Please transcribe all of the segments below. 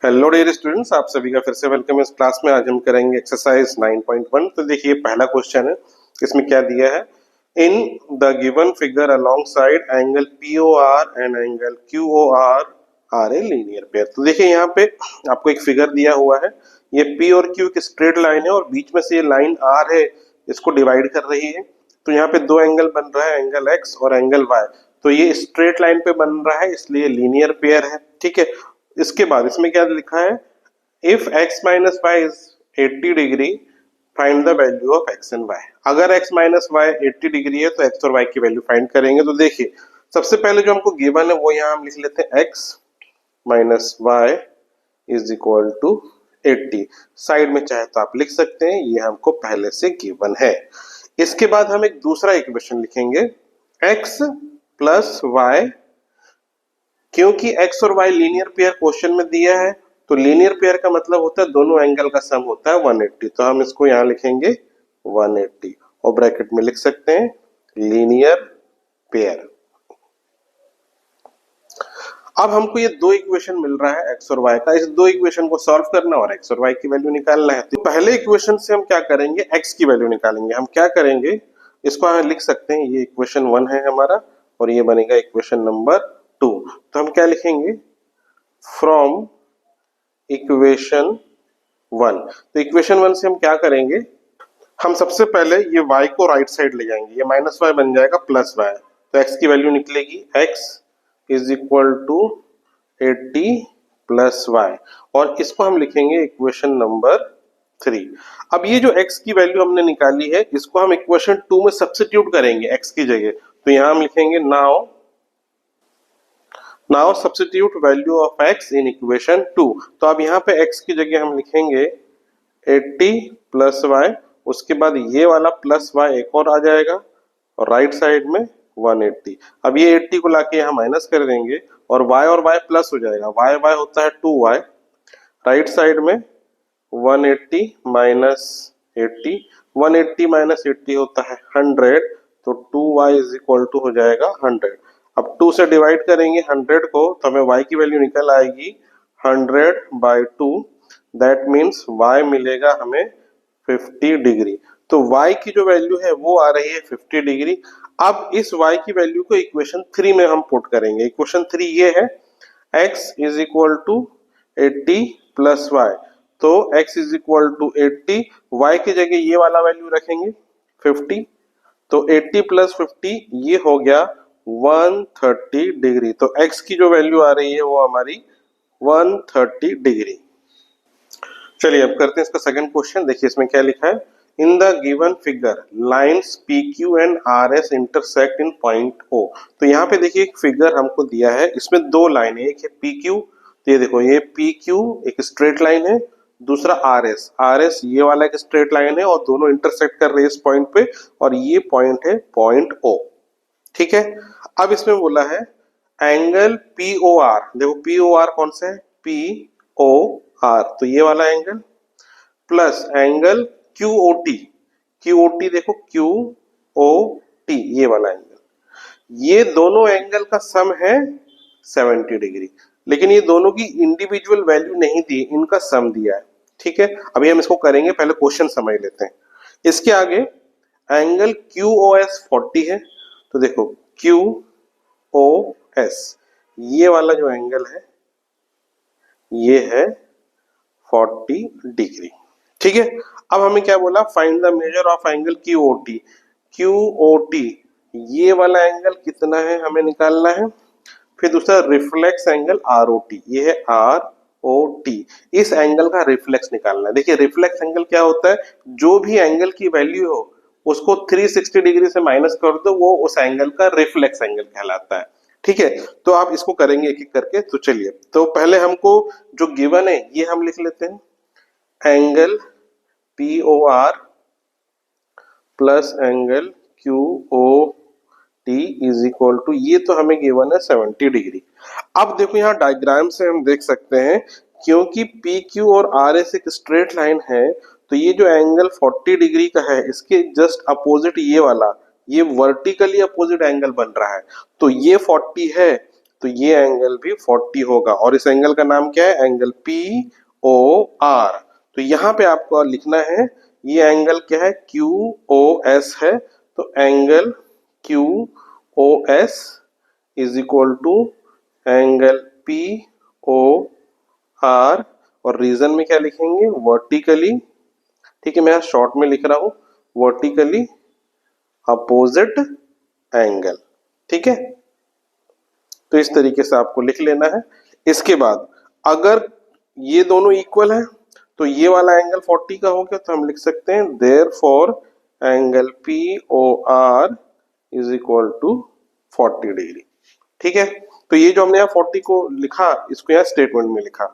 Hello dear students, आप सभी का फिर से वेलकम। इस क्लास में आज हम करेंगे एक्सरसाइज 9.1। तो देखिए पहला क्वेश्चन है, इसमें क्या दिया है। In the given figure alongside angle POR and angle QOR are a linear pair. तो देखिए यहाँ पे आपको एक फिगर दिया हुआ है, ये P और Q की स्ट्रेट लाइन है और बीच में से ये लाइन R है, इसको डिवाइड कर रही है। तो यहाँ पे दो एंगल बन रहा है, एंगल X और एंगल Y। तो ये स्ट्रेट लाइन पे बन रहा है, इसलिए लीनियर पेयर है। ठीक है, इसके बाद इसमें क्या लिखा है, if x minus y is 80 degree find the value of x and y। अगर x माइनस वाई 80 डिग्री है तो x और y की वैल्यू फाइंड करेंगे। तो देखिए सबसे पहले जो हमको गिवन है वो यहाँ हम लिख लेते हैं x minus y is equal to 80। Side में चाहे तो आप लिख सकते हैं, ये हमको पहले से गिवन है। इसके बाद हम एक दूसरा इक्वेशन लिखेंगे, x प्लस वाई, क्योंकि x और y लीनियर पेयर क्वेश्चन में दिया है तो लीनियर पेयर का मतलब होता है दोनों एंगल का सम होता है 180। तो हम इसको यहां लिखेंगे 180 और ब्रैकेट में लिख सकते हैं लीनियर पेयर। अब हमको ये दो इक्वेशन मिल रहा है x और y का, इस दो इक्वेशन को सॉल्व करना और x और y की वैल्यू निकालना है। तो पहले इक्वेशन से हम क्या करेंगे, x की वैल्यू निकालेंगे। हम क्या करेंगे, इसको हम लिख सकते हैं, ये इक्वेशन 1 है हमारा और ये बनेगा इक्वेशन नंबर 2। तो हम क्या लिखेंगे, फ्रॉम इक्वेशन 1। तो इक्वेशन 1 से हम क्या करेंगे, हम सबसे पहले ये y को राइट साइड ले जाएंगे, ये माइनस वाई बन जाएगा प्लस वाई। तो x की वैल्यू निकलेगी x is equal to 80 plus y और इसको हम लिखेंगे इक्वेशन नंबर 3। अब ये जो x की वैल्यू हमने निकाली है इसको हम इक्वेशन 2 में सब्स्टिट्यूट करेंगे x की जगह। तो यहां हम लिखेंगे now substitute value of x in equation 2। तो अब यहाँ पे x की जगह हम लिखेंगे 80 प्लस वाई, उसके बाद ये वाला प्लस वाई एक और आ जाएगा और राइट साइड में 180। अब ये 80 को लाके यहाँ माइनस कर देंगे और y प्लस हो जाएगा, y होता है 2y, राइट साइड में 180 माइनस 80, 180 माइनस 80 होता है 100। तो 2y इज इक्वल टू हो जाएगा 100। अब 2 से डिवाइड करेंगे 100 को तो हमें y की वैल्यू निकल आएगी 100/2। दैट मीन्स y मिलेगा हमें 50 डिग्री। तो y की जो वैल्यू है वो आ रही है 50 डिग्री। अब इस y की वैल्यू को इक्वेशन 3 में हम पुट करेंगे। इक्वेशन 3 ये है, x is equal to 80 plus y. तो x is equal to 80, y की जगह ये वाला वैल्यू रखेंगे 50। तो 80 प्लस 50 ये हो गया 130 डिग्री। तो x की जो वैल्यू आ रही है वो हमारी 130 डिग्री। चलिए अब करते हैं इसका सेकंड क्वेश्चन। देखिए इसमें क्या लिखा है, in the given figure lines PQ and RS intersect in point O। तो यहाँ पे देखिए एक फिगर हमको दिया है, इसमें दो लाइन है, एक है PQ, तो ये देखो ये PQ एक स्ट्रेट लाइन है, दूसरा RS ये वाला एक स्ट्रेट लाइन है और दोनों इंटरसेक्ट कर रहे हैं इस पॉइंट पे और ये पॉइंट है पॉइंट O। ठीक है, अब इसमें बोला है एंगल POR, देखो POR कौन सा है, POR, तो ये वाला एंगल प्लस एंगल QOT देखो QOT ये वाला एंगल, ये दोनों एंगल का सम है 70 डिग्री। लेकिन ये दोनों की इंडिविजुअल वैल्यू नहीं दी, इनका सम दिया है। ठीक है, अभी हम इसको करेंगे, पहले क्वेश्चन समझ लेते हैं। इसके आगे एंगल QOS 40 है, तो देखो QOS ये वाला जो एंगल है ये है 40 डिग्री। ठीक है, अब हमें क्या बोला, find the measure of angle QOT ये वाला एंगल कितना है हमें निकालना है। फिर दूसरा रिफ्लेक्स एंगल ROT, ये है ROT, इस एंगल का रिफ्लेक्स निकालना है। देखिए रिफ्लेक्स एंगल क्या होता है, जो भी एंगल की वैल्यू हो उसको 360 डिग्री से माइनस कर दो, वो उस एंगल का रिफ्लेक्स एंगल कहलाता है। ठीक है, तो आप इसको करेंगे एक एक करके। तो चलिए, तो पहले हमको जो गिवन है ये हम लिख लेते हैं, angle POR plus angle QOT is equal to, ये तो हमें गिवन है 70 डिग्री। अब देखो यहाँ डायग्राम से हम देख सकते हैं, क्योंकि PQ और RS एक स्ट्रेट लाइन है तो ये जो एंगल 40 डिग्री का है इसके जस्ट अपोजिट ये वाला, ये वर्टिकली अपोजिट एंगल बन रहा है। तो ये 40 है तो ये एंगल भी 40 होगा और इस एंगल का नाम क्या है, एंगल POR। तो यहाँ पे आपको लिखना है ये एंगल क्या है, QOS है। तो angle QOS is equal to angle POR और रीजन में क्या लिखेंगे, वर्टिकली, ठीक है, मैं शॉर्ट में लिख रहा हूं, वर्टिकली अपोजिट एंगल, ठीक है। तो इस तरीके से आपको लिख लेना है। इसके बाद अगर ये दोनों इक्वल है तो ये वाला एंगल 40 का हो गया, तो हम लिख सकते हैं therefore angle POR is equal to 40 degree, ठीक है। तो ये जो हमने यहाँ 40 को लिखा, इसको यहाँ स्टेटमेंट में लिखा।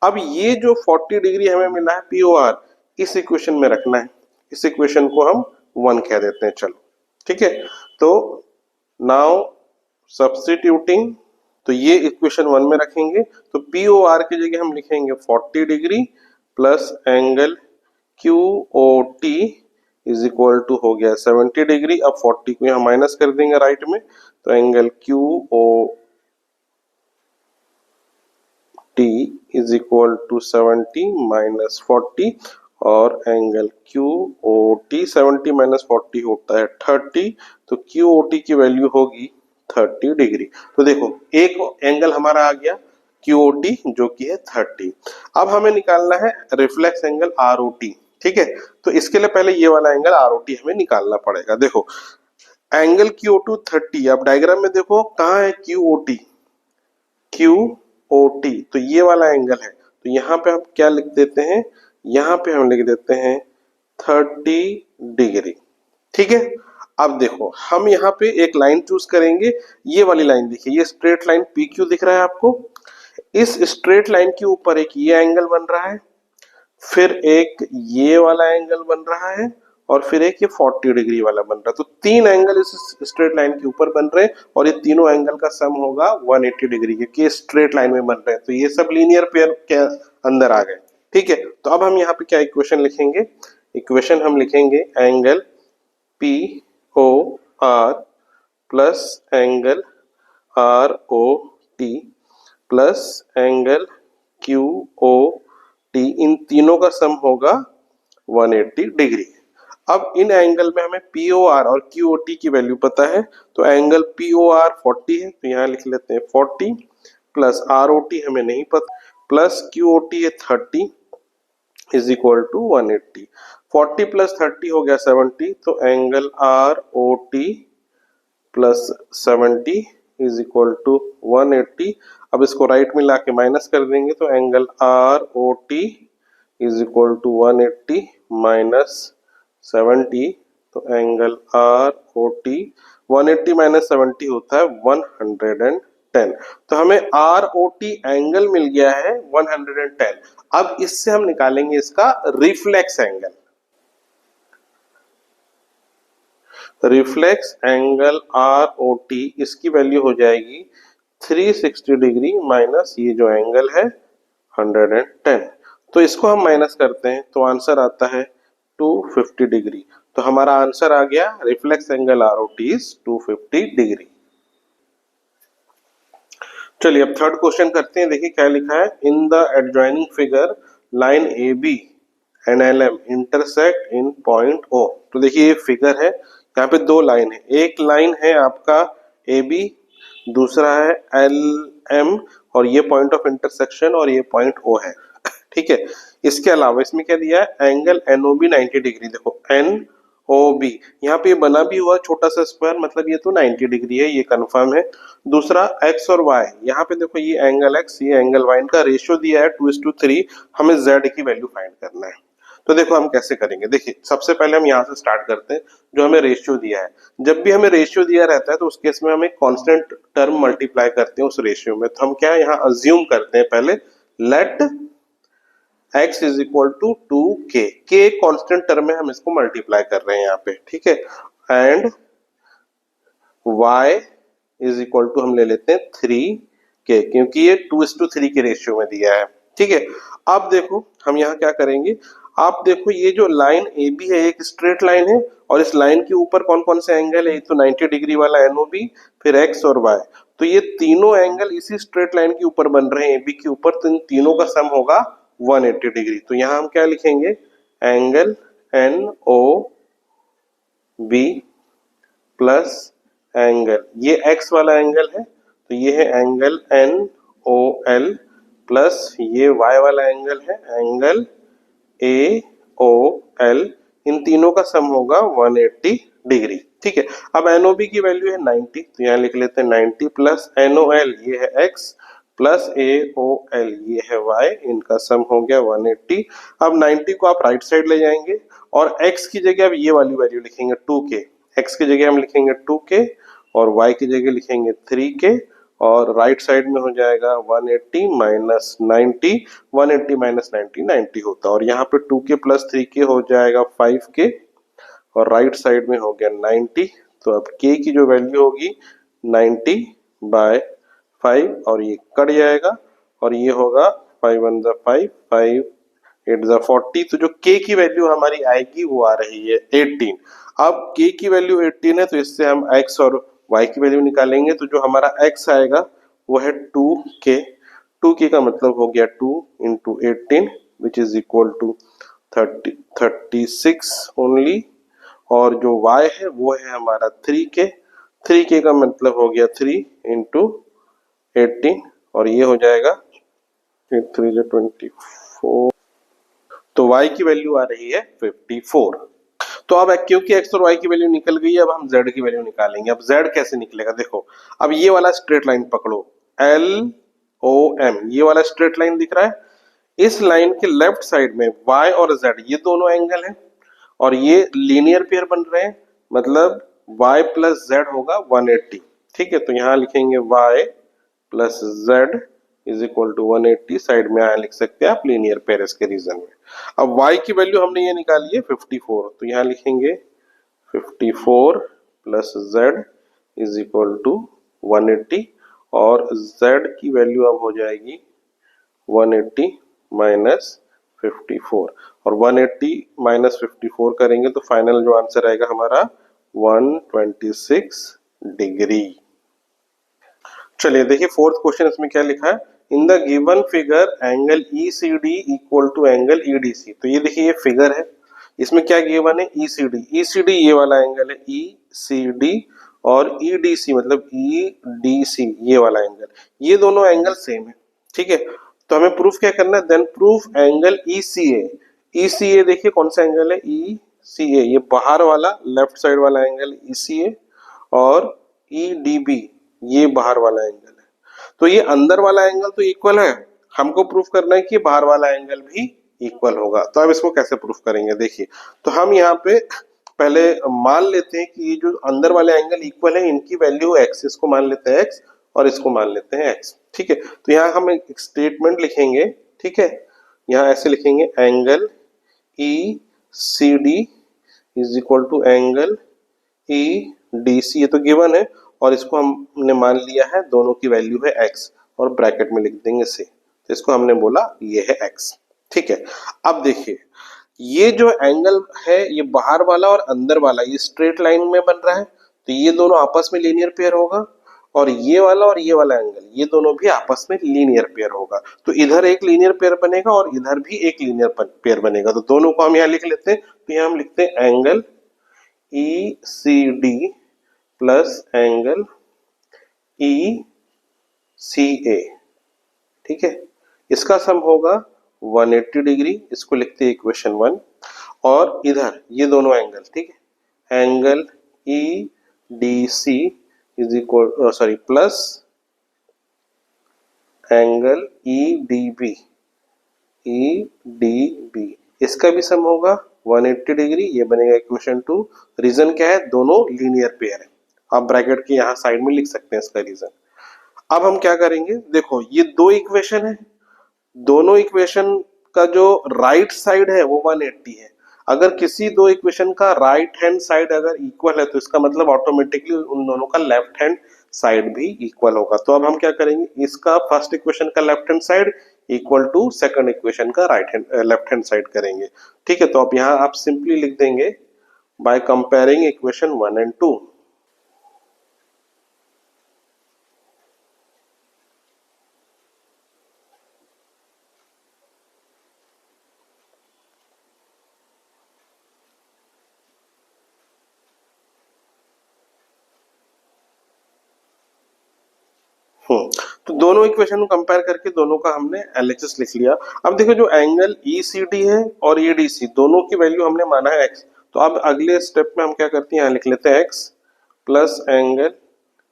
अब ये जो 40 डिग्री हमें मिला है POR, इस इक्वेशन में रखना है। इस इक्वेशन को हम 1 कह देते हैं, चलो, ठीक है। तो नाउ सब्स्टिट्यूटिंग, तो ये इक्वेशन 1 में रखेंगे, तो POR की जगह हम लिखेंगे 40 degree plus angle QOT is equal to हो गया 70 डिग्री। अब 40 को यहाँ माइनस कर देंगे राइट में, तो angle QOT is equal to 70 minus 40 और एंगल QOT 70 माइनस 40 होता है 30, तो QOT की वैल्यू होगी 30 डिग्री। तो देखो एक एंगल हमारा आ गया QOT जो कि है 30। अब हमें निकालना है रिफ्लेक्स एंगल ROT, ठीक है। तो इसके लिए पहले ये वाला एंगल ROT हमें निकालना पड़ेगा। देखो एंगल QOT 30, अब डायग्राम में देखो कहाँ है QOT, तो ये वाला एंगल है। तो यहाँ पे हम क्या लिख देते हैं, यहाँ पे हम लिख देते हैं 30 डिग्री, ठीक है। अब देखो हम यहाँ पे एक लाइन चूज करेंगे, ये वाली लाइन देखिए, ये स्ट्रेट लाइन PQ दिख रहा है आपको। इस स्ट्रेट लाइन के ऊपर एक ये एंगल बन रहा है, फिर एक ये वाला एंगल बन रहा है और फिर एक ये 40 डिग्री वाला बन रहा है। तो 3 एंगल इस स्ट्रेट लाइन के ऊपर बन रहे हैं और ये तीनों एंगल का सम होगा 180 डिग्री के स्ट्रेट लाइन में बन रहे हैं। तो ये सब लीनियर पेयर के अंदर आ गए, ठीक है। तो अब हम यहाँ पे क्या इक्वेशन लिखेंगे, इक्वेशन हम लिखेंगे angle POR plus angle ROT plus angle QOT, इन तीनों का सम होगा 180 डिग्री। अब इन एंगल में हमें POR और QOT की वैल्यू पता है, तो एंगल POR 40 है, तो यहाँ लिख लेते हैं 40 प्लस ROT हमें नहीं पता, प्लस QOT है 30 इज इक्वल टू 180। 40 प्लस 30 हो गया 70, तो angle ROT plus 70 is equal to 180। अब इसको राइट में लाके माइनस कर देंगे, तो angle ROT is equal to 180 minus 70, तो एंगल ROT 180 माइनस 70 होता है 110। तो हमें ROT एंगल मिल गया है 110। अब इससे हम निकालेंगे इसका reflex angle. Reflex angle ROT, इसकी वैल्यू हो जाएगी 360 डिग्री माइनस ये जो एंगल है 110। तो इसको हम माइनस करते हैं तो आंसर आता है 250 डिग्री। तो हमारा आंसर आ गया reflex angle ROT is 250 degree. चलिए अब थर्ड क्वेश्चन करते हैं। देखिए क्या लिखा है, in the adjoining figure line AB and LM intersect in point O। तो देखिए ये फिगर है, यहाँ पे दो लाइन है, एक लाइन है आपका AB, दूसरा है LM और ये पॉइंट ऑफ इंटरसेक्शन और ये पॉइंट O है, ठीक है। इसके अलावा इसमें क्या दिया है, एंगल NOB 90 डिग्री। देखो NOB यहाँ पे बना भी हुआ छोटा सा स्क्वायर, मतलब ये तो 90 डिग्री है, ये कंफर्म है। दूसरा X और Y, यहाँ पे देखो ये एंगल X ये एंगल Y, इनका रेशियो दिया है 2:3। हमें Z की वैल्यू फाइंड करना है। तो देखो हम कैसे करेंगे, देखिए सबसे पहले हम यहाँ से स्टार्ट करते हैं, जो हमें रेशियो दिया है। जब भी हमें रेशियो दिया रहता है तो उस केस में हम एक कांस्टेंट टर्म मल्टीप्लाई करते हैं उस रेशियो में। तो हम क्या यहाँ अज्यूम करते हैं, पहले let x is equal to 2k, k एक कांस्टेंट टर्म में हम इसको मल्टीप्लाई कर रहे हैं यहाँ पे, ठीक है। And y is equal to हम ले लेते हैं 3k, क्योंकि ये 2:3 के रेशियो में दिया है, ठीक है। अब देखो हम यहाँ क्या करेंगे, आप देखो ये जो लाइन AB है एक स्ट्रेट लाइन है और इस लाइन के ऊपर कौन कौन से एंगल है, तो 90 डिग्री वाला NOB, फिर X और Y। तो ये तीनों एंगल इसी स्ट्रेट लाइन के ऊपर बन रहे हैं, AB के ऊपर, तो इन तीनों का सम होगा 180 डिग्री। तो यहाँ हम क्या लिखेंगे, एंगल NOB प्लस एंगल, ये x वाला एंगल है, तो ये है एंगल NOL प्लस ये y वाला एंगल है एंगल AOL, इन तीनों का सम होगा 180 डिग्री। ठीक है, अब NOB की वैल्यू है 90, तो यहाँ लिख लेते हैं 90 प्लस NOL ये है x प्लस AOL ये है y, इनका सम हो गया 180। अब 90 को आप राइट साइड ले जाएंगे और x की जगह अब ये वाली वैल्यू लिखेंगे 2k, x की जगह हम लिखेंगे 2k और y की जगह लिखेंगे 3k, और राइट साइड में हो जाएगा 180 माइनस 90, 180 माइनस 90 90 होता है, और यहाँ पे 2k प्लस 3k हो जाएगा 5k, और राइट साइड में हो गया 90। तो अब k की जो वैल्यू होगी 90 बाय 5, और ये कट जाएगा और ये होगा 5 1 जा 5, 5 8 जा 40, तो जो k की वैल्यू हमारी आएगी वो आ रही है 18। अब k की वैल्यू 18 है, तो इससे हम x और y की वैल्यू निकालेंगे, तो जो हमारा x आएगा वो है 2k, 2k का मतलब हो गया 2 into 18 which is equal to 36 only, और जो y है वो है हमारा 3k, 3k का मतलब हो गया 3 इंटू 18, और ये हो जाएगा 8 3 जा 24, तो y की वैल्यू आ रही है 54। तो अब क्योंकि x और y की वैल्यू निकल गई है, अब हम z की वैल्यू निकालेंगे। अब z कैसे निकलेगा, देखो अब ये वाला स्ट्रेट लाइन पकड़ो, LOM ये वाला स्ट्रेट लाइन दिख रहा है, इस लाइन के लेफ्ट साइड में y और z ये दोनों एंगल हैं और ये लीनियर पेयर बन रहे हैं, मतलब y प्लस z होगा 180। ठीक है, तो यहाँ लिखेंगे y plus z is equal to 180, side में यहाँ लिख सकते हैं आप लीनियर पेयर इसके रीजन में। अब y की वैल्यू हमने ये निकाली है 54, तो यहाँ लिखेंगे 54 plus z is equal to 180, और z की वैल्यू अब हो जाएगी 180 माइनस 54, और 180 माइनस 54 करेंगे तो फाइनल जो आंसर आएगा हमारा 126 डिग्री। चलिए देखिए फोर्थ क्वेश्चन, इसमें क्या लिखा है, in the given figure angle ECD equal to angle EDC। तो ये देखिए ये फिगर है, इसमें क्या गिवन है, ECD ये वाला एंगल है ECD, और EDC मतलब EDC ये वाला एंगल, ये दोनों एंगल सेम है। ठीक है, तो हमें प्रूफ क्या करना है, देन प्रूफ एंगल ECA देखिए कौन सा एंगल है, ECA ये बाहर वाला लेफ्ट साइड वाला एंगल ECA, और EDB ये बाहर वाला एंगल है। तो ये अंदर वाला एंगल तो इक्वल है, हमको प्रूफ करना है कि बाहर वाला एंगल भी इक्वल होगा। तो अब इसको कैसे प्रूफ करेंगे, देखिए तो हम यहाँ पे पहले मान लेते हैं कि ये जो अंदर वाले एंगल इक्वल है, इनकी वैल्यू x, इसको मान लेते हैं x और इसको मान लेते हैं x। ठीक है, तो यहाँ हम एक स्टेटमेंट लिखेंगे। ठीक है, यहाँ ऐसे लिखेंगे angle ECD is equal to angle EDC, ये तो गिवन है और इसको हमने मान लिया है दोनों की वैल्यू है x, और ब्रैकेट में लिख देंगे से, तो इसको हमने बोला ये है x। ठीक है, अब देखिए ये जो एंगल है ये बाहर वाला और अंदर वाला ये स्ट्रेट लाइन में बन रहा है, तो ये दोनों आपस में लीनियर पेयर होगा, और ये वाला एंगल ये दोनों भी आपस में लीनियर पेयर होगा। तो इधर एक लीनियर पेयर बनेगा और इधर भी एक लीनियर पेयर बनेगा, तो दोनों को हम यहाँ लिख लेते हैं। तो यहाँ हम लिखते हैं angle ECD plus angle ECA। ठीक है, इसका सम होगा 180 डिग्री, इसको लिखते हैं इक्वेशन 1, और इधर ये दोनों एंगल, ठीक है, angle EDC is equal plus angle EDB इसका भी सम होगा 180 डिग्री, ये बनेगा इक्वेशन 2। रीजन क्या है, दोनों लीनियर पेयर है, आप ब्रैकेट के यहाँ साइड में लिख सकते हैं इसका रीजन। अब हम क्या करेंगे, देखो ये दो इक्वेशन है, दोनों इक्वेशन का जो राइट साइड है वो 180 है। अगर किसी दो इक्वेशन का राइट हैंड साइड अगर इक्वल है तो इसका मतलब ऑटोमेटिकली उन दोनों का लेफ्ट हैंड साइड भी इक्वल होगा। तो अब हम क्या करेंगे, इसका फर्स्ट इक्वेशन का left hand side equal to second equation का लेफ्ट हैंड साइड करेंगे। ठीक है, तो अब यहाँ आप सिंपली लिख देंगे बाय कंपेयरिंग इक्वेशन 1 एंड 2। तो दोनों इक्वेशन को कंपेयर करके दोनों का हमने एलएचएस लिख लिया। अब देखो जो एंगल ईसीडी है और ईडीसी दोनों की वैल्यू हमने माना है एक्स, तो अब अगले स्टेप में हम क्या करते हैं, यहाँ लिख लेते हैं X plus angle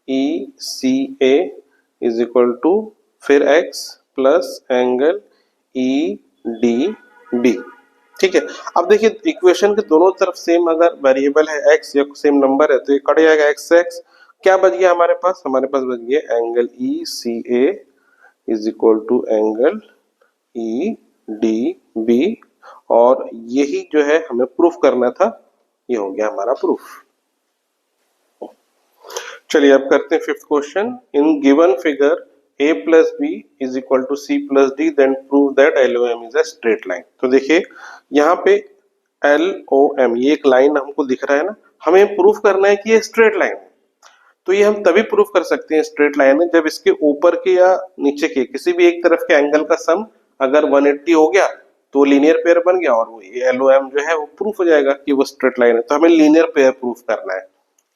E C A is equal to फिर X plus angle E D B. ठीक है, अब देखिए इक्वेशन के दोनों तरफ सेम अगर वेरिएबल है एक्स या सेम नंबर है तो ये कट जाएगा एक्स से एक्स, क्या बच गया हमारे पास बच गया angle E C A is equal to angle E D B, और यही जो है हमें प्रूफ करना था, ये हो गया हमारा प्रूफ। चलिए अब करते हैं fifth question. In given figure a plus b is equal to c plus d then prove that LOM is a straight line. तो देखिए यहाँ पे LOM ये एक लाइन हमको दिख रहा है ना, हमें प्रूफ करना है कि ये स्ट्रेट लाइन है। तो ये हम तभी प्रूफ कर सकते हैं स्ट्रेट लाइन है जब इसके ऊपर के या नीचे के किसी भी एक तरफ के एंगल का सम अगर 180 हो गया तो लीनियर पेयर बन गया और वो LOM जो है वो प्रूफ हो जाएगा कि वो स्ट्रेट लाइन है। तो हमें लीनियर पेयर प्रूफ करना है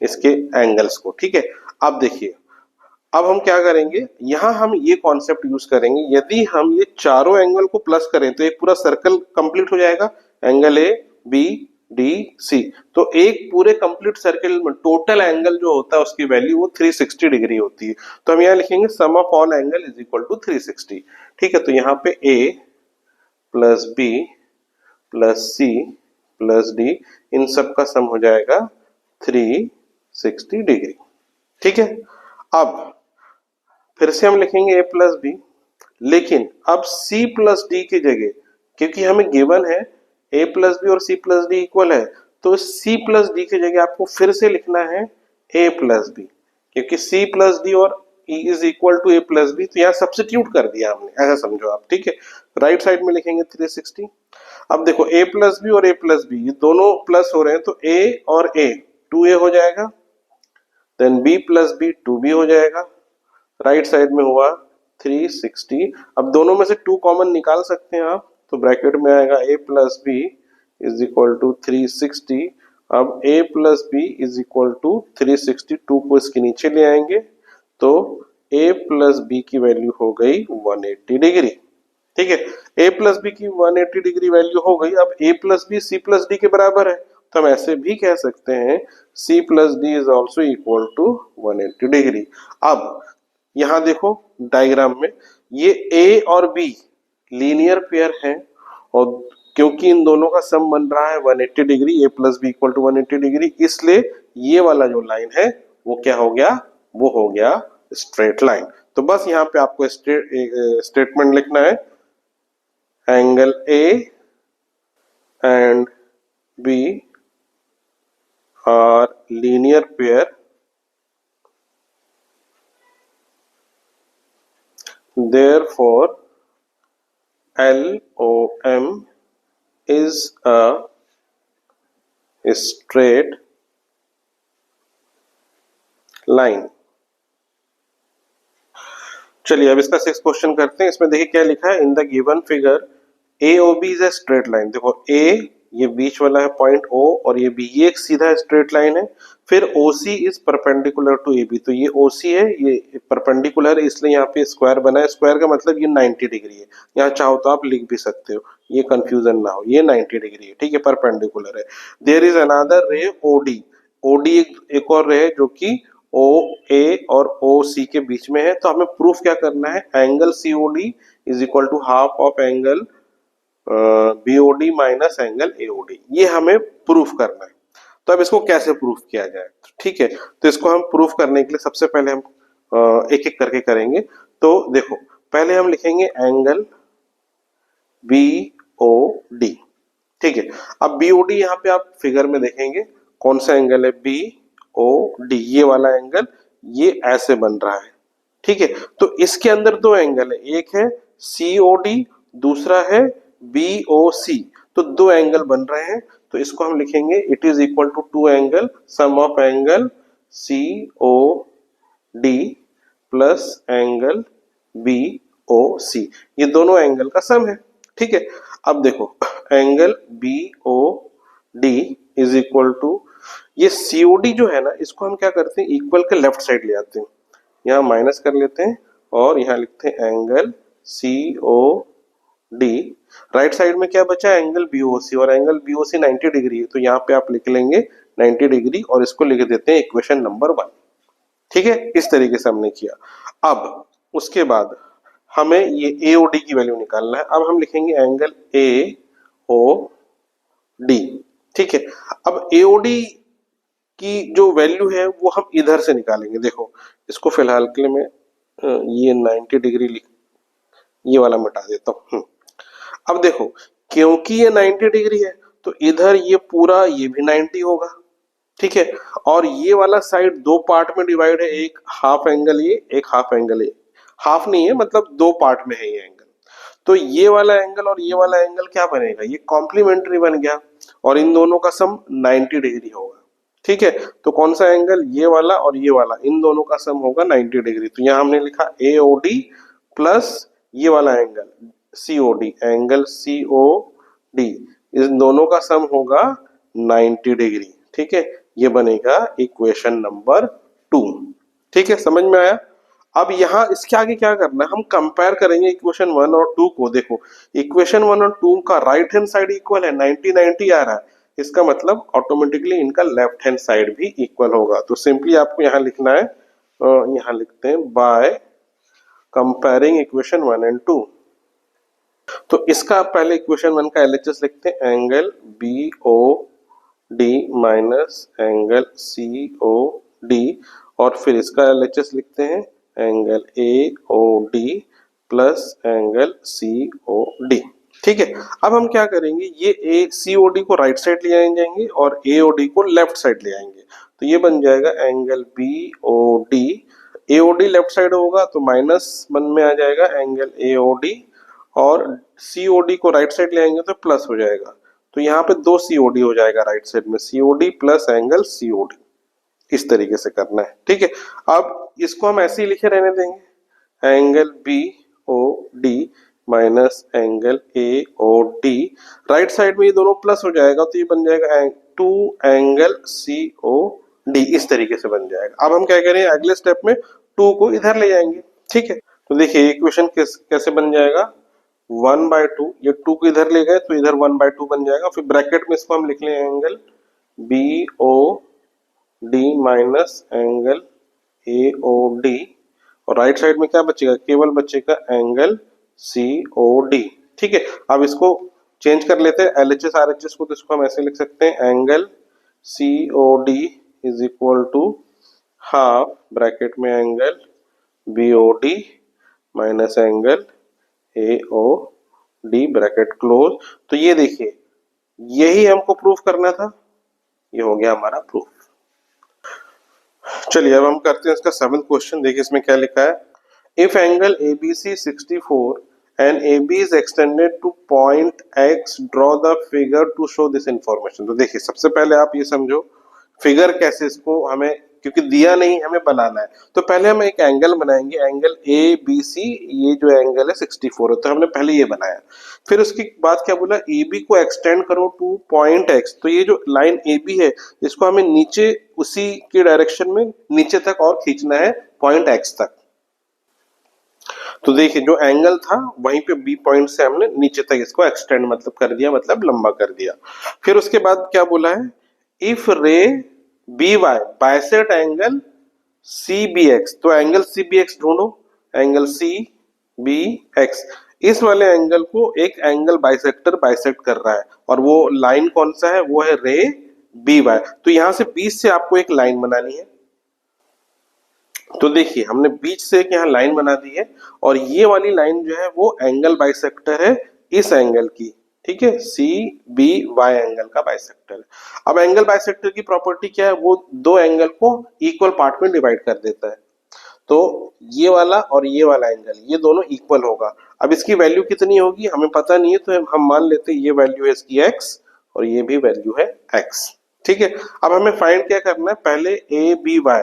इसके एंगल्स को। ठीक है, अब देखिए अब हम क्या करेंगे, यहां हम ये कॉन्सेप्ट यूज करेंगे, यदि हम ये चारों एंगल को प्लस करें तो एक पूरा सर्कल कंप्लीट हो जाएगा, angle A B D C. तो एक पूरे कंप्लीट सर्कल में टोटल एंगल जो होता है उसकी वैल्यू वो 360 डिग्री होती है। तो हम यहाँ लिखेंगे sum of all angle is equal to 360। ठीक है, तो यहाँ पे A plus B plus C plus D इन सब का सम हो जाएगा 360 डिग्री। ठीक है, अब फिर से हम लिखेंगे a प्लस बी, लेकिन अब c प्लस डी की जगह, क्योंकि हमें गिवन है a प्लस बी और c प्लस डी इक्वल है, तो c प्लस डी की जगह आपको फिर से लिखना है a प्लस बी, क्योंकि c प्लस डी और e is equal to a plus b, तो यहाँ सब्स्टिट्यूट कर दिया हमने, ऐसा समझो आप। ठीक है, राइट साइड में लिखेंगे 360। अब देखो a प्लस बी और a प्लस बी ये दोनों प्लस हो रहे हैं, तो a और a 2a हो जाएगा, then b plus B 2b हो जाएगा, राइट साइड में हुआ 360। अब दोनों में से 2 कॉमन निकाल सकते हैं आप, तो ब्रैकेट में आएगा a plus b is equal to 360। अब a plus b is equal to 360, 2 को इसके नीचे ले आएंगे तो a प्लस बी की वैल्यू हो गई 180 डिग्री। ठीक है, a प्लस बी की 180 डिग्री वैल्यू हो गई। अब a plus b c plus d के बराबर है, तो हम ऐसे भी कह सकते हैं c plus d is also equal to 180 degree. अब यहां देखो डायग्राम में ये a और b लीनियर पेयर है, और क्योंकि इन दोनों का सम बन रहा है 180 degree, a plus B equal to 180 degree, इसलिए ये वाला जो लाइन है वो क्या हो गया, वो हो गया स्ट्रेट लाइन। तो बस यहाँ पे आपको स्टेटमेंट लिखना है, angle a and b are linear pair, therefore LOM is a straight line। चलिए अब इसका 6 क्वेश्चन करते हैं। इसमें देखिए क्या लिखा है, in the given figure AOB is a straight line. देखो A ये बीच वाला है पॉइंट O और ये B, ये एक सीधा स्ट्रेट लाइन है। फिर OC is perpendicular to AB, तो ये OC है, ये परपेंडिकुलर है, इसलिए यहाँ पे स्क्वायर बना है। स्क्वायर का मतलब ये 90 डिग्री है, यहाँ चाहो तो आप लिख भी सकते हो, ये कंफ्यूजन ना हो, ये 90 डिग्री है। ठीक है, परपेंडिकुलर है। There is another ray OD, OD एक और रे है जो कि OA और OC के बीच में है। तो हमें प्रूफ क्या करना है, angle COD is equal to half of angle BOD minus angle AOD, ये हमें प्रूफ करना है। तो अब इसको कैसे प्रूफ किया जाए, ठीक है, तो इसको हम प्रूफ करने के लिए सबसे पहले हम एक एक करके करेंगे। तो देखो पहले हम लिखेंगे एंगल BOD। ठीक है, अब BOD यहाँ पे आप फिगर में देखेंगे कौन सा एंगल है, BOD, ये वाला एंगल, ये ऐसे बन रहा है। ठीक है, तो इसके अंदर 2 एंगल है, एक है COD, दूसरा है BOC, तो 2 एंगल बन रहे हैं। तो इसको हम लिखेंगे it is equal to 2 angle sum of angle COD plus angle BOC, ये दोनों एंगल का सम है। ठीक है, अब देखो angle BOD is equal to, ये COD जो है ना, इसको हम क्या करते हैं, इक्वल के लेफ्ट साइड ले आते हैं, यहाँ माइनस कर लेते हैं और यहाँ लिखते हैं एंगल COD। राइट साइड में क्या बचा, एंगल BOC, और एंगल BOC 90 डिग्री है, तो यहाँ पे आप लिख लेंगे 90 डिग्री और इसको लिख देते हैं इक्वेशन नंबर 1। ठीक है, इस तरीके से हमने किया। अब उसके बाद हमें ये AOD की वैल्यू निकालना है। अब हम लिखेंगे एंगल AOD। ठीक है, अब AOD की जो वैल्यू है वो हम इधर से निकालेंगे। देखो इसको फिलहाल के लिए मैं ये 90 डिग्री ये वाला मिटा देता हूँ। अब देखो क्योंकि ये 90 डिग्री है तो इधर ये पूरा ये भी 90 होगा। ठीक है, और ये वाला साइड दो पार्ट में डिवाइड है, एक हाफ एंगल ये, एक हाफ एंगल ये। हाफ नहीं है, मतलब दो पार्ट में है ये एंगल। तो ये वाला एंगल और ये वाला एंगल क्या बनेगा, ये कॉम्प्लीमेंट्री बन गया और इन दोनों का सम 90 डिग्री होगा। ठीक है, तो कौन सा एंगल, ये वाला और ये वाला, इन दोनों का सम होगा 90 डिग्री। तो यहाँ हमने लिखा AOD प्लस ये वाला एंगल COD, एंगल COD, इन दोनों का सम होगा 90 डिग्री। ठीक है, ये बनेगा इक्वेशन नंबर 2। ठीक है, समझ में आया। अब यहाँ इसके आगे क्या करना है, हम कंपेयर करेंगे इक्वेशन 1 और 2 को। देखो इक्वेशन 1 और 2 का राइट हैंड साइड इक्वल है, 90 90 आ रहा है, इसका मतलब ऑटोमेटिकली इनका लेफ्ट हैंड साइड भी इक्वल होगा। तो सिंपली आपको यहाँ लिखना है, यहाँ लिखते हैं बाय कंपेयरिंग इक्वेशन 1 एंड 2। तो इसका पहले इक्वेशन 1 का LHS लिखते हैं, angle BOD minus angle COD, और फिर इसका LHS लिखते हैं angle AOD plus angle COD। ठीक है, अब हम क्या करेंगे, ये COD को राइट साइड ले जाएंगे और AOD को लेफ्ट साइड ले आएंगे। तो ये बन जाएगा angle BOD, AOD left side होगा तो -1 में आ जाएगा एंगल AOD, और COD को राइट साइड ले आएंगे तो प्लस हो जाएगा। तो यहाँ पे 2 COD हो जाएगा राइट साइड में, COD प्लस एंगल COD। इस तरीके से करना है। ठीक है, अब इसको हम ऐसे ही लिखे रहने देंगे, angle BOD minus angle AOD, right side में ये दोनों प्लस हो जाएगा तो ये बन जाएगा 2 एंगल COD। इस तरीके से बन जाएगा। अब हम क्या करें, अगले स्टेप में 2 को इधर ले जाएंगे। ठीक है, तो देखिए इक्वेशन कैसे बन जाएगा, 1/2, ये 2 को इधर ले गए तो इधर 1/2 बन जाएगा। फिर ब्रैकेट में इसको हम लिख लें angle BOD minus angle AOD, और राइट साइड में क्या बचेगा, केवल बचेगा एंगल COD। ठीक है, अब इसको चेंज कर लेते हैं LHS RHS को, तो इसको हम ऐसे लिख सकते हैं, angle COD is equal to half bracket में angle BOD minus angle AOD bracket close. तो ये देखिए यही हमको प्रूफ करना था, ये हो गया हमारा प्रूफ। चलिए अब हम करते हैं इसका 7th क्वेश्चन। देखिए इसमें क्या लिखा है, if angle ABC 64 and AB is extended to point X, draw the figure to show this information। तो देखिए सबसे पहले आप ये समझो फिगर कैसे इसको हमें, क्योंकि दिया नहीं हमें बनाना है, तो पहले हम एक एंगल बनाएंगे, एंगल ABC, ये जो एंगल है 64 है, तो हमने पहले ये बनाया। फिर उसके बाद क्या बोला, AB को एक्सटेंड करो टू पॉइंट X, तो ये जो लाइन AB है इसको हमें नीचे उसी के डायरेक्शन में नीचे तक और खींचना है पॉइंट X तक। तो देखिए जो एंगल था वहीं पे B पॉइंट से हमने नीचे तक इसको एक्सटेंड मतलब कर दिया, मतलब लंबा कर दिया। फिर उसके बाद क्या बोला है, इफ रे BY बाइसेक्ट एंगल CBX, तो एंगल CBX ढूंढो, एंगल CBX, इस वाले एंगल को एक एंगल बाइसेक्टर बाइसेक्ट कर रहा है, और वो लाइन कौन सा है, वो है रे BY। तो यहां से बीच से आपको एक लाइन बनानी है। तो देखिए हमने बीच से एक यहाँ लाइन बना दी है, और ये वाली लाइन जो है वो एंगल बाइसेक्टर है इस एंगल की। ठीक है, CBY एंगल का बाइसेक्टर है। अब एंगल बाइसेक्टर की प्रॉपर्टी क्या है, वो दो एंगल को इक्वल पार्ट में डिवाइड कर देता है। तो ये वाला और ये वाला एंगल, ये दोनों इक्वल होगा। अब इसकी वैल्यू कितनी होगी हमें पता नहीं है, तो हम मान लेते हैं ये वैल्यू है इसकी x और ये भी वैल्यू है x। ठीक है, अब हमें फाइंड क्या करना है, पहले ABY,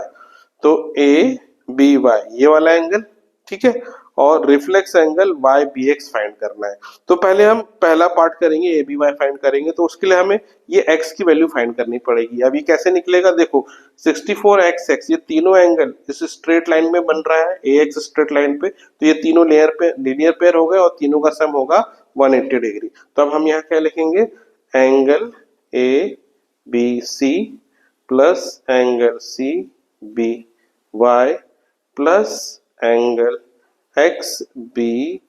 तो ABY ये वाला एंगल, ठीक है, और reflex angle Y B X find करना है। तो पहले हम पहला पार्ट करेंगे, ए बी वाई फाइंड करेंगे, तो उसके लिए हमें ये एक्स की वैल्यू फाइंड करनी पड़ेगी। अब ये कैसे निकलेगा, देखो 64 एक्स एक्स, ये तीनों एंगल इस स्ट्रेट लाइन में बन रहा है, ए एक्स स्ट्रेट लाइन पे, तो ये तीनों लेयर पे लीनियर पेयर हो गए और तीनों का सम होगा 180 डिग्री। तो अब हम यहाँ क्या लिखेंगे, angle A B C plus angle C B Y plus angle X B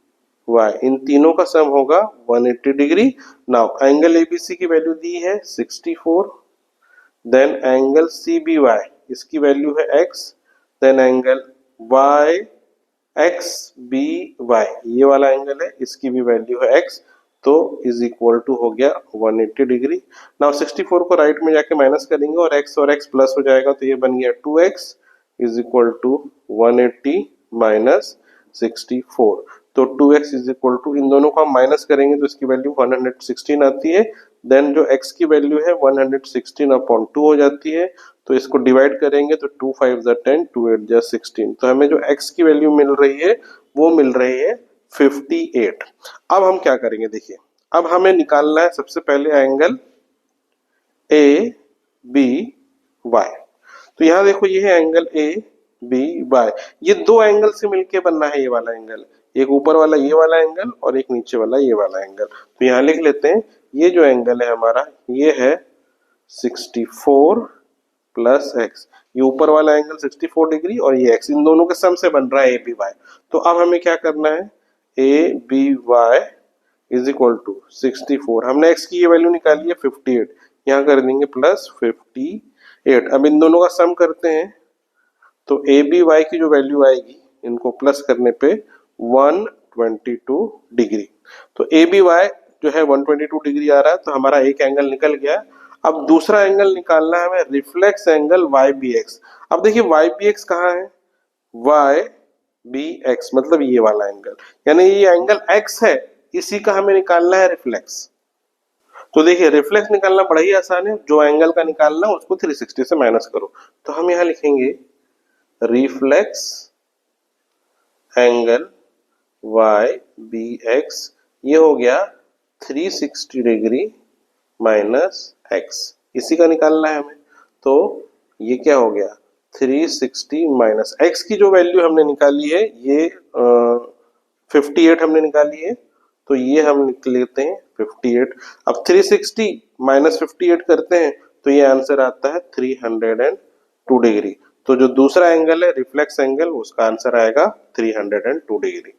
Y, इन तीनों का सम होगा 180 डिग्री। नाउ एंगल एबीसी की वैल्यू दी है 64, then angle C B Y इसकी वैल्यू है x, then angle y X B Y ये वाला एंगल है, इसकी भी वैल्यू है x, तो इज इक्वल टू हो गया 180 डिग्री। नाउ 64 को राइट में जाके माइनस करेंगे और x प्लस हो जाएगा, तो ये बन गया 2x is equal to 180 minus 64। तो 2x इज इक्वल टू, इन दोनों को हम माइनस करेंगे तो इसकी वैल्यू 116 आती है, देन जो x की वैल्यू है 116 अपॉन 2 हो जाती है, तो इसको डिवाइड करेंगे तो 2 5 10, 2 8 16, तो हमें जो x की वैल्यू मिल रही है वो मिल रही है 58। अब हम क्या करेंगे, देखिए अब हमें निकालना है सबसे पहले एंगल ए बी वाई। तो यहाँ देखो ये है एंगल ए बी वाई, ये दो एंगल से मिलके बनना है ये वाला एंगल, एक ऊपर वाला ये वाला एंगल और एक नीचे वाला ये वाला एंगल। तो यहाँ लिख लेते हैं, ये जो एंगल है हमारा ये है 64 प्लस एक्स, ये ऊपर वाला एंगल 64 डिग्री और ये एक्स, इन दोनों के सम से बन रहा है ए बी वाई। तो अब हमें क्या करना है, A B Y is equal to 64, हमने एक्स की ये वैल्यू निकाली है 58, यहाँ कर देंगे प्लस 58। अब इन दोनों का सम करते हैं, तो ए बी वाई की जो वैल्यू आएगी इनको प्लस करने पे 122 डिग्री। तो ए बी वाई जो है 122 डिग्री आ रहा है, तो हमारा एक एंगल निकल गया। अब दूसरा एंगल निकालना है हमें, reflex angle Y B X. अब देखिए वाई बी एक्स कहाँ है, वाई बी एक्स मतलब ये वाला एंगल, यानी ये एंगल एक्स है, इसी का हमें निकालना है रिफ्लेक्स। तो देखिए रिफ्लेक्स निकालना बड़ा ही आसान है, जो एंगल का निकालना उसको 360 से माइनस करो। तो हम यहाँ लिखेंगे reflex angle Y B X, ये हो गया 360 डिग्री माइनस एक्स, इसी का निकालना है हमें। तो ये क्या हो गया 360 माइनस एक्स की जो वैल्यू हमने निकाली है ये 58 हमने निकाली है, तो ये हम निकल लेते हैं 58। अब 360 माइनस 58 करते हैं तो ये आंसर आता है 302 डिग्री। तो जो दूसरा एंगल है रिफ्लेक्स एंगल, उसका आंसर आएगा 302 डिग्री।